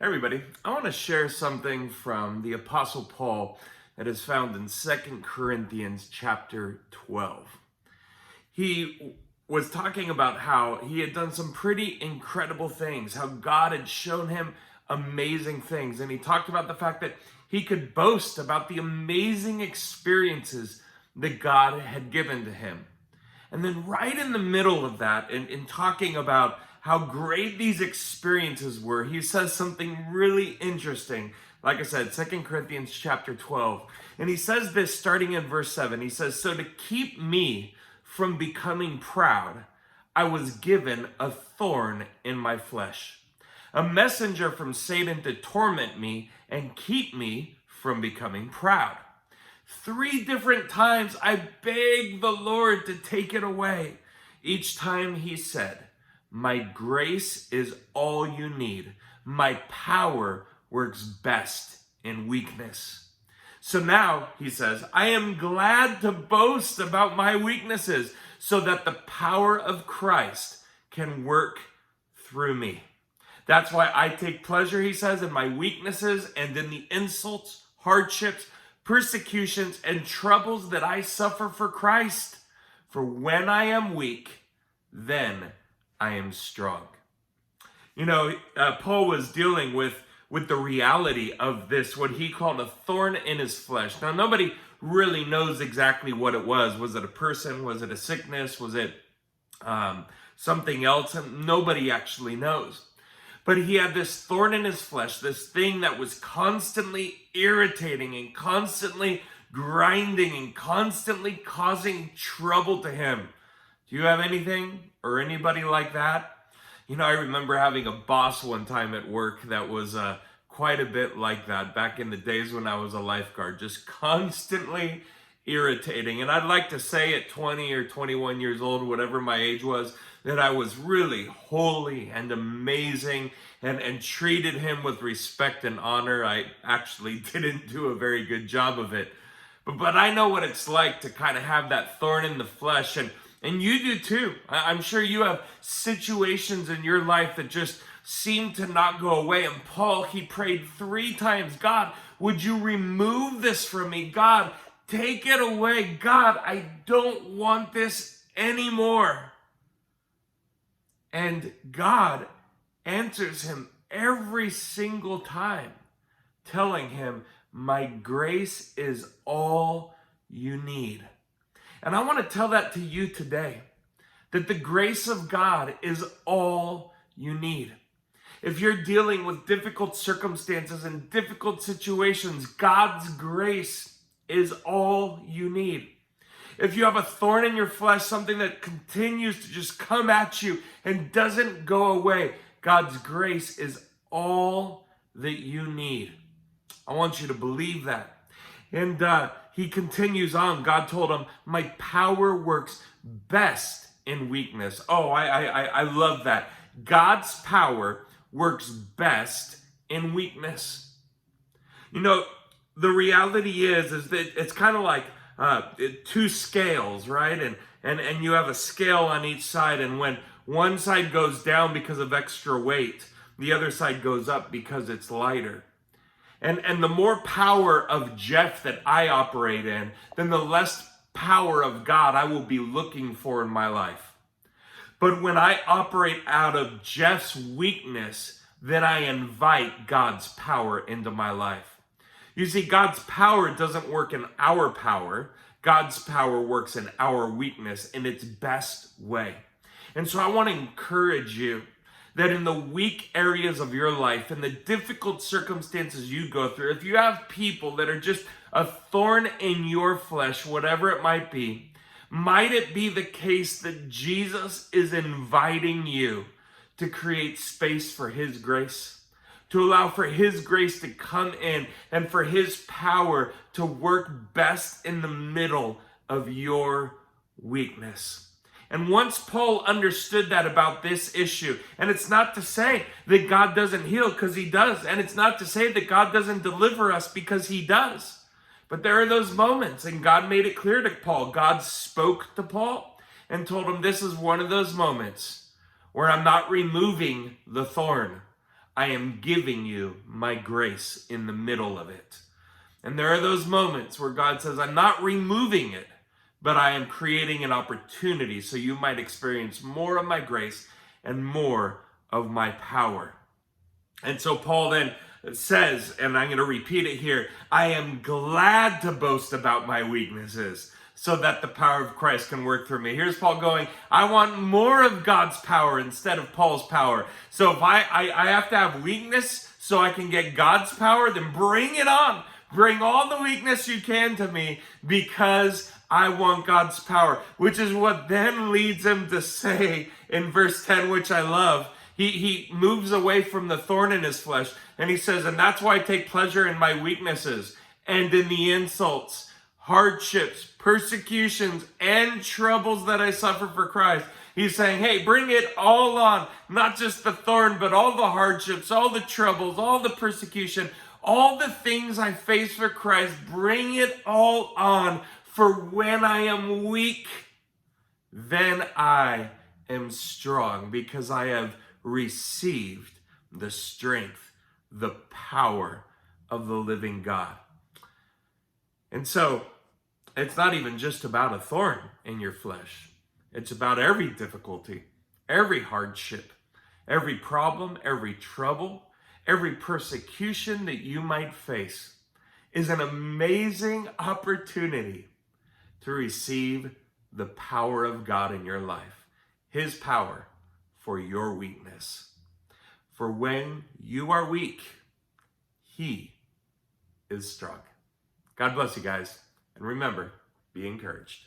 Hey everybody, I want to share something from the Apostle Paul that is found in 2 Corinthians chapter 12. He was talking about how he had done some pretty incredible things, how God had shown him amazing things. And he talked about the fact that he could boast about the amazing experiences that God had given to him. And then right in the middle of that, in talking about how great these experiences were, he says something really interesting. Like I said, 2 Corinthians chapter 12. And he says this starting in verse 7. He says, "So to keep me from becoming proud, I was given a thorn in my flesh, a messenger from Satan to torment me and keep me from becoming proud. 3 different times I begged the Lord to take it away. Each time he said, 'My grace is all you need. My power works best in weakness.' So now," he says, "I am glad to boast about my weaknesses so that the power of Christ can work through me. That's why I take pleasure," he says, "in my weaknesses and in the insults, hardships, persecutions, and troubles that I suffer for Christ. For when I am weak, then I am strong." Paul was dealing with the reality of this, what he called a thorn in his flesh. Now, nobody really knows exactly what it was. Was it a person? Was it a sickness? Was it something else? And nobody actually knows. But he had this thorn in his flesh, this thing that was constantly irritating and constantly grinding and constantly causing trouble to him. Do you have anything or anybody like that? I remember having a boss one time at work that was quite a bit like that back in the days when I was a lifeguard, just constantly irritating. And I'd like to say at 20 or 21 years old, whatever my age was, that I was really holy and amazing and treated him with respect and honor. I actually didn't do a very good job of it. But I know what it's like to kind of have that thorn in the flesh, and you do too. I'm sure you have situations in your life that just seem to not go away. And Paul, he prayed 3 times, "God, would you remove this from me? God, take it away. God, I don't want this anymore." And God answers him every single time, telling him, "My grace is all you need." And I want to tell that to you today, that the grace of God is all you need. If you're dealing with difficult circumstances and difficult situations, God's grace is all you need. If you have a thorn in your flesh, something that continues to just come at you and doesn't go away, God's grace is all that you need. I want you to believe that. And he continues on. God told him, "My power works best in weakness." Oh, I love that. God's power works best in weakness. The reality is that it's kind of like 2 scales, right? And you have a scale on each side, and when one side goes down because of extra weight, the other side goes up because it's lighter. And the more power of Jeff that I operate in, then the less power of God I will be looking for in my life. But when I operate out of Jeff's weakness, then I invite God's power into my life. You see, God's power doesn't work in our power. God's power works in our weakness in its best way. And so I want to encourage you that in the weak areas of your life, in the difficult circumstances you go through, if you have people that are just a thorn in your flesh, whatever it might be, might it be the case that Jesus is inviting you to create space for his grace, to allow for his grace to come in and for his power to work best in the middle of your weakness. And once Paul understood that about this issue, and it's not to say that God doesn't heal, because he does, and it's not to say that God doesn't deliver us, because he does. But there are those moments, and God made it clear to Paul. God spoke to Paul and told him, "This is one of those moments where I'm not removing the thorn. I am giving you my grace in the middle of it. And there are those moments where God says, I'm not removing it, but I am creating an opportunity so you might experience more of my grace and more of my power. And so Paul then says, and I'm going to repeat it here, I am glad to boast about my weaknesses so that the power of Christ can work through me. Here's Paul going, I want more of God's power instead of Paul's power. So if I have to have weakness so I can get God's power, then bring it on. Bring all the weakness you can to me because I want God's power, which is what then leads him to say in verse 10, which I love. He moves away from the thorn in his flesh, and he says, and that's why I take pleasure in my weaknesses and in the insults, hardships, persecutions, and troubles that I suffer for Christ. He's saying, hey, bring it all on, not just the thorn, but all the hardships, all the troubles, all the persecution, all the things I face for Christ. Bring it all on, for when I am weak, then I am strong, because I have received the strength, the power of the living God. And so it's not even just about a thorn in your flesh. It's about every difficulty, every hardship, every problem, every trouble, every persecution that you might face is an amazing opportunity to receive the power of God in your life, his power for your weakness. For when you are weak, he is strong. God bless you guys. And remember, be encouraged.